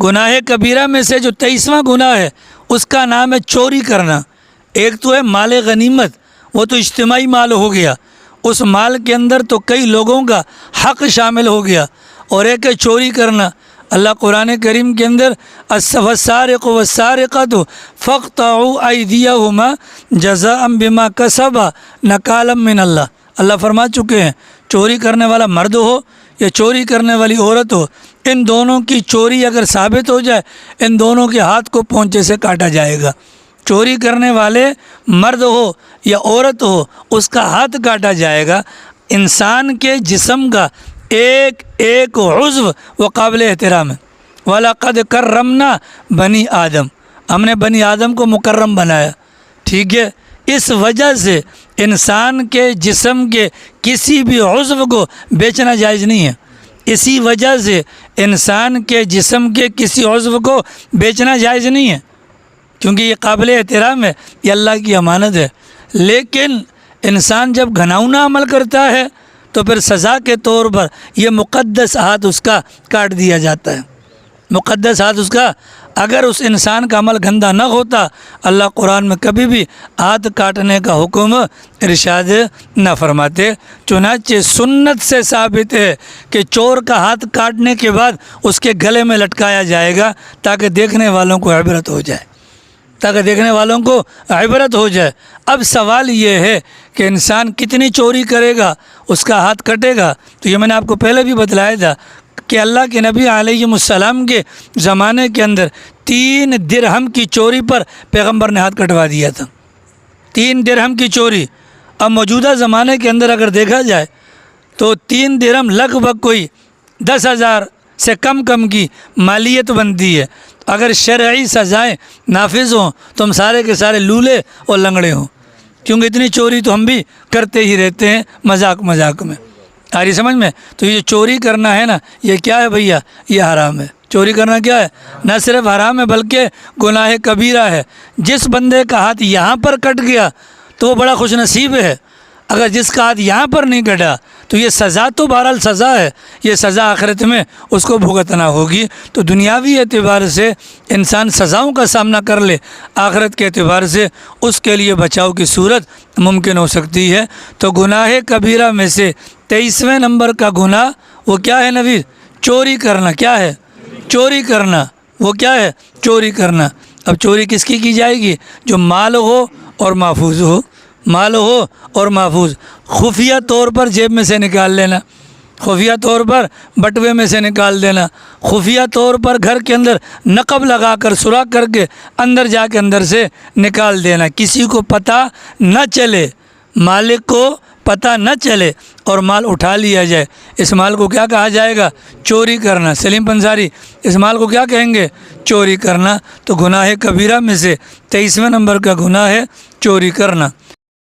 گناہ کبیرہ میں سے جو 23واں گناہ ہے اس کا نام ہے چوری کرنا۔ ایک تو ہے مال غنیمت، وہ تو اجتماعی مال ہو گیا، اس مال کے اندر تو کئی لوگوں کا حق شامل ہو گیا، اور ایک ہے چوری کرنا۔ اللہ قرآن کریم کے اندر والسارق والسارقۃ فاقطعوا ایدیہما جزاء بما کسبا نکالا من اللہ۔ اللہ فرما چکے ہیں چوری کرنے والا مرد ہو یا چوری کرنے والی عورت ہو، ان دونوں کی چوری اگر ثابت ہو جائے ان دونوں کے ہاتھ کو پونچے سے کاٹا جائے گا۔ چوری کرنے والے مرد ہو یا عورت ہو اس کا ہاتھ کاٹا جائے گا۔ انسان کے جسم کا ایک ایک عضو وہ قابل احترام ہے۔ وَلَقَدْ كَرَّمْنَا بنی آدم، ہم نے بنی آدم کو مکرم بنایا، ٹھیک ہے۔ اس وجہ سے انسان کے جسم کے کسی بھی عضو کو بیچنا جائز نہیں ہے۔ اسی وجہ سے انسان کے جسم کے کسی عضو کو بیچنا جائز نہیں ہے، کیونکہ یہ قابل احترام ہے، یہ اللہ کی امانت ہے۔ لیکن انسان جب گھناؤنا عمل کرتا ہے تو پھر سزا کے طور پر یہ مقدس ہاتھ اس کا کاٹ دیا جاتا ہے۔ مقدس ہاتھ اس کا، اگر اس انسان کا عمل گندا نہ ہوتا اللہ قرآن میں کبھی بھی ہاتھ کاٹنے کا حکم ارشاد نہ فرماتے۔ چنانچہ سنت سے ثابت ہے کہ چور کا ہاتھ کاٹنے کے بعد اس کے گلے میں لٹکایا جائے گا تاکہ دیکھنے والوں کو عبرت ہو جائے، تاکہ دیکھنے والوں کو عبرت ہو جائے۔ اب سوال یہ ہے کہ انسان کتنی چوری کرے گا اس کا ہاتھ کٹے گا؟ تو یہ میں نے آپ کو پہلے بھی بتلایا تھا کہ اللہ کے نبی علیہ السلام کے زمانے کے اندر 3 درہم کی چوری پر پیغمبر نے ہاتھ کٹوا دیا تھا۔ 3 درہم کی چوری۔ اب موجودہ زمانے کے اندر اگر دیکھا جائے تو 3 درہم لگ بھگ کوئی 10,000 سے کم کی مالیت بنتی ہے۔ اگر شرعی سزائیں نافذ ہوں تو ہم سارے کے سارے لولے اور لنگڑے ہوں، کیونکہ اتنی چوری تو ہم بھی کرتے ہی رہتے ہیں مذاق میں۔ آ رہی سمجھ میں؟ تو یہ چوری کرنا ہے نا، یہ کیا ہے بھیا؟ یہ حرام ہے۔ چوری کرنا کیا ہے؟ نہ صرف حرام ہے بلکہ گناہ کبیرہ ہے۔ جس بندے کا ہاتھ یہاں پر کٹ گیا تو وہ بڑا خوش نصیب ہے، اگر جس کا ہاتھ یہاں پر نہیں کٹا تو یہ سزا تو بہرحال سزا ہے، یہ سزا آخرت میں اس کو بھگتنا ہوگی۔ تو دنیاوی اعتبار سے انسان سزاؤں کا سامنا کر لے، آخرت کے اعتبار سے اس کے لیے بچاؤ کی صورت ممکن ہو سکتی ہے۔ تو گناہ کبیرہ میں سے 23ویں نمبر کا گناہ وہ کیا ہے نوید؟ چوری کرنا۔ کیا ہے؟ چوری کرنا۔ وہ کیا ہے؟ چوری کرنا۔ اب چوری کس کی جائے گی؟ جو مال ہو اور محفوظ ہو، مال ہو اور محفوظ۔ خفیہ طور پر جیب میں سے نکال لینا، خفیہ طور پر بٹوے میں سے نکال دینا، خفیہ طور پر گھر کے اندر نقب لگا کر سوراخ کر کے اندر جا کے اندر سے نکال دینا، کسی کو پتہ نہ چلے، مالک کو پتہ نہ چلے اور مال اٹھا لیا جائے۔ اس مال کو کیا کہا جائے گا؟ چوری کرنا۔ سلیم پنصاری، اس مال کو کیا کہیں گے؟ چوری کرنا۔ تو گناہ کبیرہ میں سے 23ویں نمبر کا گناہ ہے چوری کرنا۔